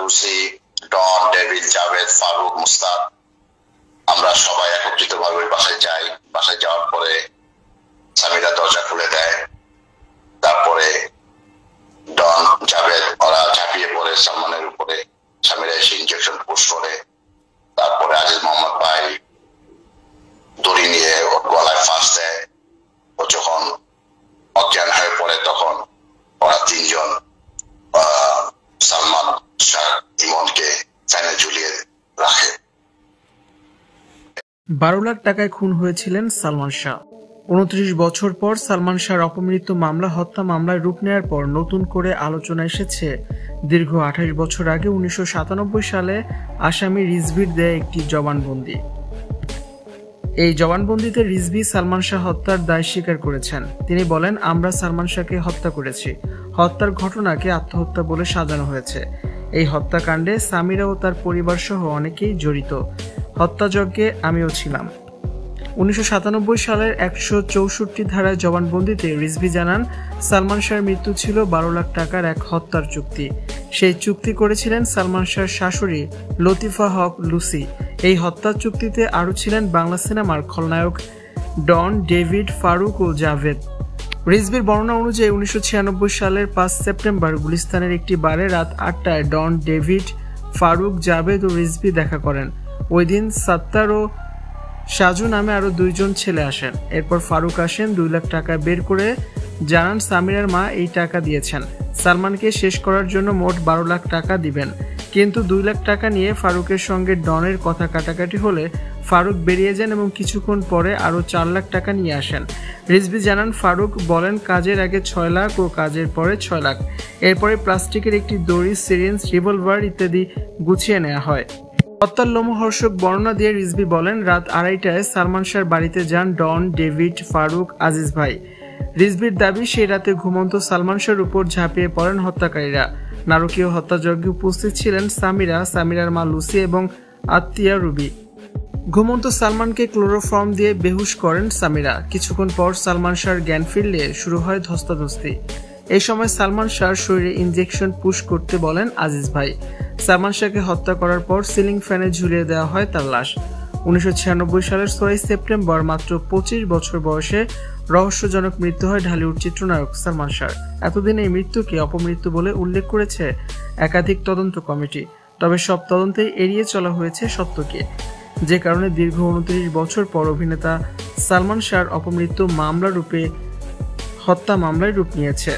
Lucy, ডন, David, Javed, Faruk, Mustaq আমরা সবাই একত্রিতভাবে বাসায় যাই। বাসায় যাওয়ার পরে সামিরা দরজা খুলে দেয়। তারপরে ডন, জাভেদ ওরা ঝাঁপিয়ে পড়ে সালমানের উপরে। সামিরা এসে ইনজেকশন পুশ করে। তারপরে আজিজ মোহাম্মদ ভাই দড়ি নিয়ে ওর গলায় ফাঁস দেয়। ও যখন অজ্ঞান হয়ে পড়ে তখন ওরা তিনজন সালমান শাহ ইমনকে ফ্যানে ঝুলিয়ে রাখে। 12 লাখ টাকায় খুন হয়েছিলেন সালমান শাহ। 29 বছর পর সালমান শাহর অপমৃত্যু মামলা হত্যা মামলায় রূপ নেয়ার পর নতুন করে আলোচনা এসেছে দীর্ঘ 28 বছর আগে 1997 সালে আসামি রিজভির দেয়া একটি জবানবন্দি। এই জবানবন্দিতে রিজভি সালমান শাহ হত্যার দায় স্বীকার করেছেন। তিনি বলেন, আমরা সালমান শাহকে হত্যা করেছি। হত্যার ঘটনাকে আত্মহত্যা বলে সাজানো হয়েছে। এই হত্যাকাণ্ডে সামিরা ও তার পরিবার সহ অনেকেই জড়িত। হত্যাযজ্ঞে আমিও ছিলাম। 1997 সালের 164 ধারায় জবানবন্দিতে রিজভি জানান, সালমান শাহর মৃত্যু ছিল 12 লাখ টাকার এক হত্যার চুক্তি। সেই চুক্তি করেছিলেন সালমান শাহর শাশুড়ি লতিফা হক লুসি। এই হত্যার চুক্তিতে আরও ছিলেন বাংলা সিনেমার খলনায়ক ডন, ডেভিড, ফারুক ও জাভেদ। রিজভির বর্ণনা অনুযায়ী 1996 সালের 5 সেপ্টেম্বর গুলিস্তানের একটি বারে রাত 8টায় ডন, ডেভিড, ফারুক, জাভেদ ও রিজভি দেখা করেন। ওই দিন সাত্তার ও সাজু নামে আরো 2 জন ছেলে আসেন। এরপর ফারুক আসেন, 2 লাখ টাকা বের করে জানান সামিরার মা এই টাকা দিয়েছেন। সালমানকে শেষ করার জন্য মোট 12 লাখ টাকা দিবেন। কিন্তু 2 লাখ টাকা নিয়ে ফারুকের সঙ্গে ডনের কথা কাটাকাটি হলে ফারুক বেরিয়ে যান এবং কিছুক্ষণ পরে আরও 4 লাখ টাকা নিয়ে আসেন। রিজভি জানান, ফারুক বলেন কাজের আগে 6 লাখ ও কাজের পরে 6 লাখ। এরপরে প্লাস্টিকের একটি দড়ি, সিরিঞ্জ, রিভলভার ইত্যাদি গুছিয়ে নেওয়া হয়। হত্যার লোমহর্ষক বর্ণনা দিয়ে রিজভি বলেন, রাত 2:30টায় সালমান শাহর বাড়িতে যান ডন, ডেভিড, ফারুক, আজিজ ভাই। রিজভির দাবি, সেই রাতে ঘুমন্ত সালমান শাহর উপর ঝাঁপিয়ে পড়েন হত্যাকারীরা। নারকীয় হত্যাযজ্ঞে উপস্থিত ছিলেন সামিরা, সামিরার মা লুসি এবং আত্মীয়া রুবি। ঘুমন্ত সালমানকে ক্লোরোফর্ম দিয়ে বেহুশ করেন সামিরা। কিছুক্ষণ পর সালমান শাহর জ্ঞান ফিরলে শুরু হয় ধস্তাধস্তি। এই সময় সালমান শাহর শরীরে ইনজেকশন পুশ করতে বলেন আজিজ ভাই। সালমান শাহকে হত্যা করার পর সিলিং ফ্যানে ঝুলিয়ে দেওয়া হয় তার লাশ। 1996 সালের 6 সেপ্টেম্বর মাত্র 25 বছর বয়সে রহস্যজনক মৃত্যু হয় ঢালিউড চিত্রনায়ক সালমান শাহর। এতদিন এই মৃত্যুকে অপমৃত্যু বলে উল্লেখ করেছে একাধিক তদন্ত কমিটি। তবে সব তদন্তেই এড়িয়ে চলা হয়েছে সত্যকে, যে কারণে দীর্ঘ 29 বছর পর অভিনেতা সালমান শাহর অপমৃত্যু হত্যা মামলায় রূপ নিয়েছে।